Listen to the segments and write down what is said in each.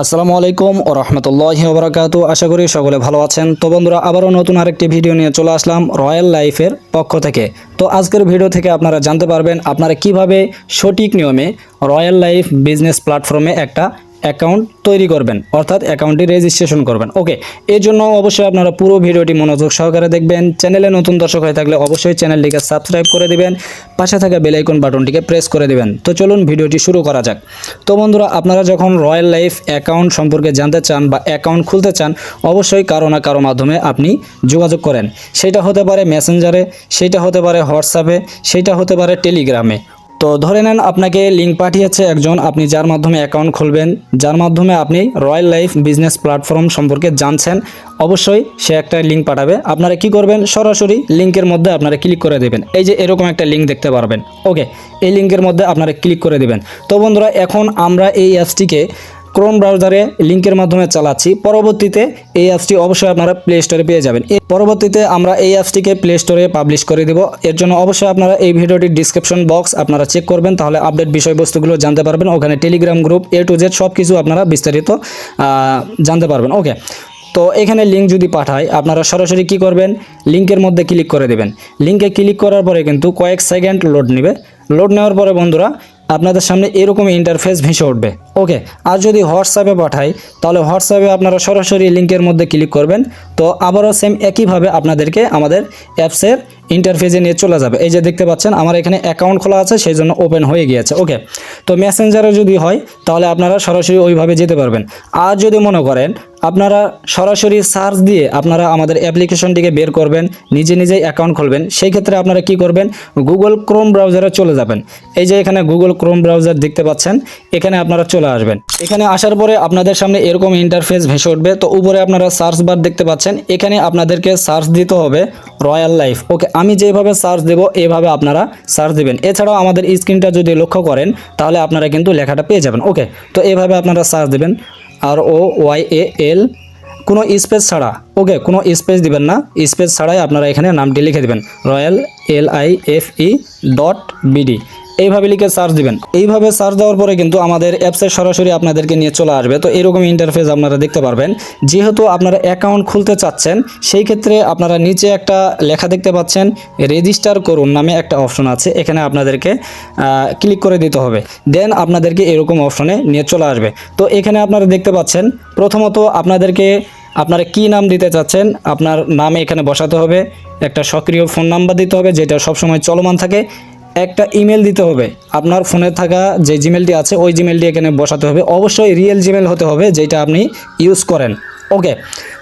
আসসালামু আলাইকুম ও রহমতুল্লাহি ওয়া বারাকাতু। আশা করি সকলে ভালো আছেন। তো বন্ধুরা, আবারও নতুন আরেকটি ভিডিও নিয়ে চলে আসলাম রয়্যাল লাইফের পক্ষ থেকে। তো আজকের ভিডিও থেকে আপনারা জানতে পারবেন আপনারা কিভাবে সঠিক নিয়মে রয়্যাল লাইফ বিজনেস প্ল্যাটফর্মে একটা অ্যাকাউন্ট তৈরি করবেন, অর্থাৎ অ্যাকাউন্টটি রেজিস্ট্রেশন করবেন। ওকে, এর জন্য অবশ্যই আপনারা পুরো ভিডিওটি মনোযোগ সহকারে দেখবেন। চ্যানেলে নতুন দর্শক হয়ে থাকলে অবশ্যই চ্যানেলটিকে সাবস্ক্রাইব করে দিবেন, পাশে থাকা বেল আইকন বাটনটিকে প্রেস করে দিবেন। তো চলুন ভিডিওটি শুরু করা যাক। তো বন্ধুরা, আপনারা যখন রয়্যাল লাইফ অ্যাকাউন্ট সম্পর্কে জানতে চান বা অ্যাকাউন্ট খুলতে চান, অবশ্যই কারো না কারো মাধ্যমে আপনি যোগাযোগ করেন। সেটা হতে পারে মেসেঞ্জারে, সেটা হতে পারে হোয়াটসঅ্যাপে, সেটা হতে পারে টেলিগ্রামে। তো ধরে নেন আপনাকে লিঙ্ক পাঠিয়েছে একজন, আপনি যার মাধ্যমে অ্যাকাউন্ট খুলবেন, যার মাধ্যমে আপনি রয়্যাল লাইফ বিজনেস প্ল্যাটফর্ম সম্পর্কে জানছেন, অবশ্যই সে একটা লিঙ্ক পাঠাবে। আপনারা কি করবেন, সরাসরি লিঙ্কের মধ্যে আপনারা ক্লিক করে দেবেন। এই যে এরকম একটা লিঙ্ক দেখতে পারবেন। ওকে, এই লিঙ্কের মধ্যে আপনারা ক্লিক করে দেবেন। তো বন্ধুরা, এখন আমরা এই অ্যাপসটিকে ক্রোম ব্রাউজারে লিঙ্কের মাধ্যমে চালাচ্ছি। পরবর্তীতে এই অ্যাপসটি অবশ্যই আপনারা প্লে স্টোরে পেয়ে যাবেন। পরবর্তীতে আমরা এই অ্যাপসটিকে প্লে স্টোরে পাবলিশ করে দেব। এর জন্য অবশ্যই আপনারা এই ভিডিওটির ডিসক্রিপশন বক্স আপনারা চেক করবেন, তাহলে আপডেট বিষয়বস্তুগুলো জানতে পারবেন। ওখানে Telegram group A to Z সব কিছু আপনারা বিস্তারিত জানতে পারবেন। ওকে, তো এখানে লিঙ্ক যদি পাঠায়, আপনারা সরাসরি কি করবেন, লিঙ্কের মধ্যে ক্লিক করে দেবেন। লিঙ্কে ক্লিক করার পরে কিন্তু কয়েক সেকেন্ড লোড নেবে। লোড নেওয়ার পরে বন্ধুরা, আপনাদের সামনে এরকম ইন্টারফেস ভেসে উঠবে। ওকে, আর যদি হোয়াটসঅ্যাপে পাঠাই, তাহলে হোয়াটসঅ্যাপে আপনারা সরাসরি লিঙ্কের মধ্যে ক্লিক করবেন। তো আবারও সেম একইভাবে আপনাদেরকে আমাদের অ্যাপসের ইন্টারফেসে নিয়ে চলে যাবে। এই যে দেখতে পাচ্ছেন আমার এখানে অ্যাকাউন্ট খোলা আছে, সেই জন্য ওপেন হয়ে গিয়েছে। ওকে, তো মেসেঞ্জারে যদি হয় তাহলে আপনারা সরাসরি ওইভাবে যেতে পারবেন। আর যদি মনে করেন আপনারা সরাসরি সার্চ দিয়ে আপনারা আমাদের অ্যাপ্লিকেশনটিকে বের করবেন, নিজে নিজেই অ্যাকাউন্ট খুলবেন, সেই ক্ষেত্রে আপনারা কি করবেন, গুগল ক্রোম ব্রাউজারে চলে যাবেন। এই যে এখানে গুগল ক্রোম ব্রাউজার দেখতে পাচ্ছেন, এখানে আপনারা চলে আসবেন। এখানে আসার পরে আপনাদের সামনে এরকম ইন্টারফেস ভেসে উঠবে। তো উপরে আপনারা সার্চ বার দেখতে পাচ্ছেন, এখানে আপনাদেরকে সার্চ দিতে হবে রয়্যাল লাইফ। ওকে, আমি যেভাবে সার্চ দেব এইভাবে আপনারা সার্চ দিবেন। এছাড়াও আমাদের স্ক্রিনটা যদি লক্ষ্য করেন তাহলে আপনারা কিন্তু লেখাটা পেয়ে যাবেন। ওকে, তো এইভাবে আপনারা সার্চ দেবেন, ROYAL, কোনো স্পেস ছাড়া। ওকে, কোনো স্পেস দিবেন না, স্পেস ছাড়াই আপনারা এখানে নামটি লিখে দেবেন, রয়্যাল LIFE.BD, এইভাবে লিখে সার্চ দিবেন। এইভাবে সার্চ দেওয়ার পরে কিন্তু আমাদের অ্যাপসে সরাসরি আপনাদেরকে নিয়ে চলে আসবে। তো এরকম ইন্টারফেস আপনারা দেখতে পারবেন। যেহেতু আপনারা অ্যাকাউন্ট খুলতে চাচ্ছেন, সেই ক্ষেত্রে আপনারা নিচে একটা লেখা দেখতে পাচ্ছেন, রেজিস্টার করুন নামে একটা অপশন আছে, এখানে আপনাদেরকে ক্লিক করে দিতে হবে। দেন আপনাদেরকে এরকম অপশনে নিয়ে চলে আসবে। তো এখানে আপনারা দেখতে পাচ্ছেন, প্রথমত আপনাদেরকে আপনারা কি নাম দিতে চাচ্ছেন, আপনার নামে এখানে বসাতে হবে। একটা সক্রিয় ফোন নাম্বার দিতে হবে, যেটা সবসময় চলমান থাকে। একটা ইমেল দিতে হবে, আপনার ফোনে থাকা যে জিমেলটি আছে ওই জিমেলটি এখানে বসাতে হবে। অবশ্যই রিয়েল জিমেল হতে হবে, যেটা আপনি ইউজ করেন। ওকে,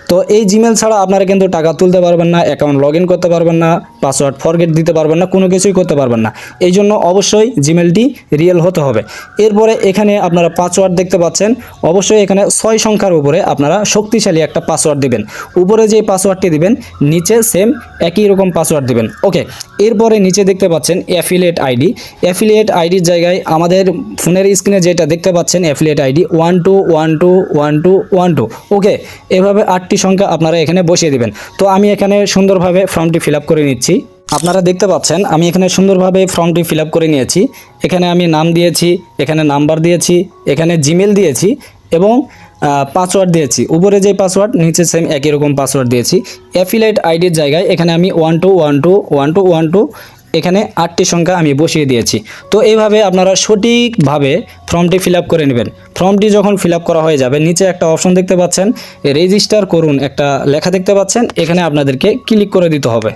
তো এই জিমেল ছাড়া আপনারা কিন্তু টাকা তুলতে পারবেন না, অ্যাকাউন্ট লগ ইন করতে পারবেন না, পাসওয়ার্ড ফরগেট দিতে পারবেন না, কোনো কিছুই করতে পারবেন না। এই জন্য অবশ্যই জিমেলটি রিয়েল হতে হবে। এরপরে এখানে আপনারা পাসওয়ার্ড দেখতে পাচ্ছেন, অবশ্যই এখানে 6 সংখ্যার উপরে আপনারা শক্তিশালী একটা পাসওয়ার্ড দিবেন। উপরে যে পাসওয়ার্ডটি দিবেন, নিচে সেম একই রকম পাসওয়ার্ড দিবেন। ওকে, এরপরে নিচে দেখতে পাচ্ছেন অ্যাফিলিয়েট আইডি। অ্যাফিলিয়েট আইডির জায়গায় আমাদের ফোনের স্ক্রিনে যেটা দেখতে পাচ্ছেন অ্যাফিলিয়েট আইডি 12121212। ওকে, এভাবে 8টি সংখ্যা আপনারা এখানে বসিয়ে দিবেন। তো আমি এখানে সুন্দরভাবে ফর্মটি ফিল আপ করে নিচ্ছি। আপনারা দেখতে পাচ্ছেন আমি এখানে সুন্দরভাবে ফর্মটি ফিল আপ করে নিয়েছি। এখানে আমি নাম দিয়েছি, এখানে নাম্বার দিয়েছি, এখানে জিমেল দিয়েছি এবং পাসওয়ার্ড দিয়েছি। উপরে যে পাসওয়ার্ড, নিচে সেম একই রকম পাসওয়ার্ড দিয়েছি। অ্যাফিলিয়েট আইডির জায়গায় এখানে আমি 12121212 এখানে 8টি সংখ্যা আমি বসিয়ে দিয়েছি। তো এইভাবে আপনারা সঠিকভাবে ফর্মটি ফিল আপ করে নেবেন। ফর্মটি যখন ফিল আপ করা হয়ে যাবে, নিচে একটা অপশন দেখতে পাচ্ছেন, রেজিস্টার করুন একটা লেখা দেখতে পাচ্ছেন, এখানে আপনাদেরকে ক্লিক করে দিতে হবে।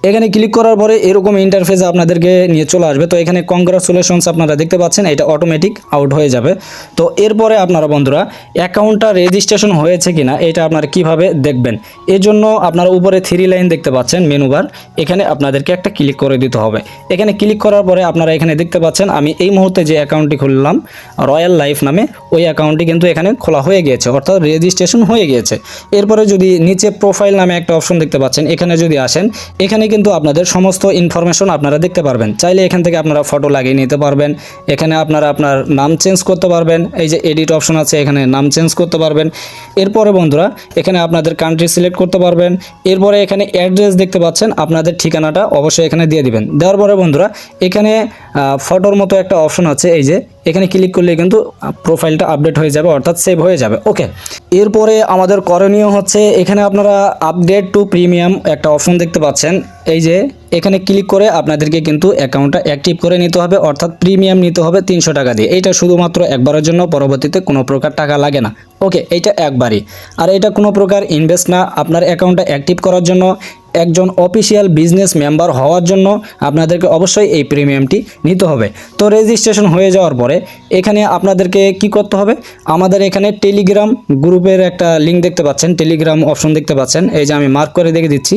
এখানে ক্লিক করার পরে এরকম ইন্টারফেস আপনাদেরকে নিয়ে চলে আসবে। তো এখানে কংগ্রাচুলেশনস আপনারা দেখতে পাচ্ছেন, এটা অটোমেটিক আউট হয়ে যাবে। তো এরপরে আপনারা বন্ধুরা অ্যাকাউন্টটা রেজিস্ট্রেশন হয়েছে কিনা এটা আপনারা কিভাবে দেখবেন, এর জন্য আপনারা উপরে 3 লাইন দেখতে পাচ্ছেন মেনু বার, এখানে আপনাদেরকে একটা ক্লিক করে দিতে হবে। এখানে ক্লিক করার পরে আপনারা এখানে দেখতে পাচ্ছেন আমি এই মুহূর্তে যে অ্যাকাউন্টটি খুললাম রয়্যাল লাইফ নামে, ওই অ্যাকাউন্টটি কিন্তু এখানে খোলা হয়ে গিয়েছে, অর্থাৎ রেজিস্ট্রেশন হয়ে গিয়েছে। এরপরে যদি নিচে প্রোফাইল নামে একটা অপশন দেখতে পাচ্ছেন, এখানে যদি আসেন, এখানে কিন্তু আপনাদের সমস্ত ইনফরমেশন আপনারা দেখতে পারবেন। চাইলে এখান থেকে আপনারা ফটো লাগিয়ে নিতে পারবেন। এখানে আপনারা আপনার নাম চেঞ্জ করতে পারবেন, এই যে এডিট অপশন আছে এখানে নাম চেঞ্জ করতে পারবেন। এরপরে বন্ধুরা এখানে আপনাদের কান্ট্রি সিলেক্ট করতে পারবেন। এরপরে এখানে অ্যাড্রেস দেখতে পাচ্ছেন, আপনাদের ঠিকানাটা অবশ্যই এখানে দিয়ে দিবেন। দেওয়ার পরে বন্ধুরা এখানে ফটোর মতো একটা অপশন আছে, এই যে এখানে ক্লিক করলে কিন্তু প্রোফাইলটা আপডেট হয়ে যাবে, অর্থাৎ সেভ হয়ে যাবে। ওকে, এরপরে আমাদের করণীয় হচ্ছে এখানে আপনারা আপডেট টু প্রিমিয়াম একটা অপশন দেখতে পাচ্ছেন, এই যে এখানে ক্লিক করে আপনাদেরকে কিন্তু অ্যাকাউন্টটা অ্যাক্টিভ করে নিতে হবে, অর্থাৎ প্রিমিয়াম নিতে হবে 300 টাকা দিয়ে। এইটা শুধুমাত্র একবারের জন্য, পরবর্তীতে কোনো প্রকার টাকা লাগে না। ওকে, এইটা একবারই, আর এটা কোনো প্রকার ইনভেস্ট না। আপনার অ্যাকাউন্টটা অ্যাক্টিভ করার জন্য, একজন অফিসিয়াল বিজনেস মেম্বার হওয়ার জন্য আপনাদেরকে অবশ্যই এই প্রিমিয়ামটি নিতে হবে। তো রেজিস্ট্রেশন হয়ে যাওয়ার পরে এখানে আপনাদেরকে কি করতে হবে, আমাদের এখানে টেলিগ্রাম গ্রুপের একটা লিঙ্ক দেখতে পাচ্ছেন, টেলিগ্রাম অপশন দেখতে পাচ্ছেন, এই যে আমি মার্ক করে দেখে দিচ্ছি,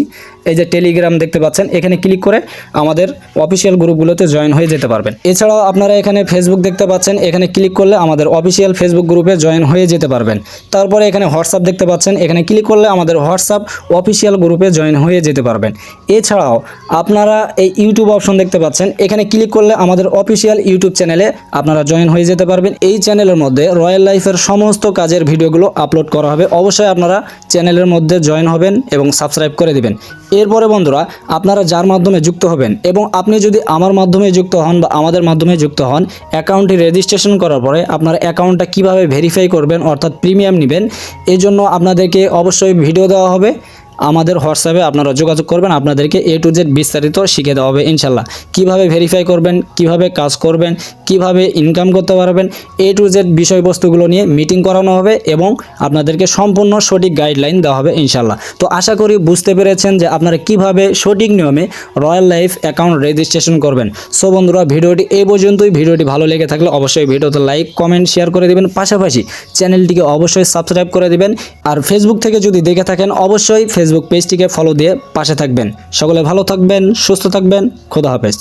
এই যে টেলিগ্রাম দেখতে পাচ্ছেন, এখানে ক্লিক করে আমাদের অফিসিয়াল গ্রুপগুলোতে জয়েন হয়ে যেতে পারবেন। এছাড়াও আপনারা এখানে ফেসবুক দেখতে পাচ্ছেন, এখানে ক্লিক করলে আমাদের অফিসিয়াল ফেসবুক গ্রুপে জয়েন হয়ে যেতে পারবেন। তারপরে এখানে হোয়াটসঅ্যাপ দেখতে পাচ্ছেন, এখানে ক্লিক করলে আমাদের হোয়াটসঅ্যাপ অফিসিয়াল গ্রুপে জয়েন হয়ে যেতে পারবেন। এছাড়াও আপনারা এই ইউটিউব অপশন দেখতে পাচ্ছেন, এখানে ক্লিক করলে আমাদের অফিসিয়াল ইউটিউব চ্যানেলে আপনারা জয়েন হয়ে যেতে পারবেন। এই চ্যানেলের মধ্যে রয়্যাল লাইফের সমস্ত কাজের ভিডিওগুলো আপলোড করা হবে, অবশ্যই আপনারা চ্যানেলের মধ্যে জয়েন হবেন এবং সাবস্ক্রাইব করে দিবেন। এরপরে বন্ধুরা, আপনারা যার মাধ্যমে যুক্ত হবেন এবং আপনি যদি আমার মাধ্যমে যুক্ত হন বা আমাদের মাধ্যমে যুক্ত হন, অ্যাকাউন্টটি রেজিস্ট্রেশন করার পরে আপনার অ্যাকাউন্টটা কিভাবে ভেরিফাই করবেন, অর্থাৎ প্রিমিয়াম নেবেন, এই জন্য আপনাদেরকে অবশ্যই ভিডিও দেওয়া হবে। আমাদের হোয়াটসঅ্যাপে আপনারা যোগাযোগ করবেন, আপনাদেরকে A to Z বিস্তারিত শিখিয়ে দেওয়া হবে ইনশাল্লাহ। কিভাবে ভেরিফাই করবেন, কিভাবে কাজ করবেন, কিভাবে ইনকাম করতে পারবেন, A to Z বিষয়বস্তুগুলো নিয়ে মিটিং করানো হবে এবং আপনাদেরকে সম্পূর্ণ সঠিক গাইডলাইন দেওয়া হবে ইনশাল্লাহ। তো আশা করি বুঝতে পেরেছেন যে আপনারা কিভাবে সঠিক নিয়মে রয়্যাল লাইফ অ্যাকাউন্ট রেজিস্ট্রেশন করবেন। সো বন্ধুরা, ভিডিওটি এই পর্যন্তই। ভিডিওটি ভালো লেগে থাকলে অবশ্যই ভিডিওতে লাইক, কমেন্ট, শেয়ার করে দিবেন, পাশাপাশি চ্যানেলটিকে অবশ্যই সাবস্ক্রাইব করে দিবেন। আর ফেসবুক থেকে যদি দেখে থাকেন, অবশ্যই ফেসবুক পেজটিকে ফলো দিয়ে পাশে থাকবেন। সকলে ভালো থাকবেন, সুস্থ থাকবেন, খোদা হাফেজ।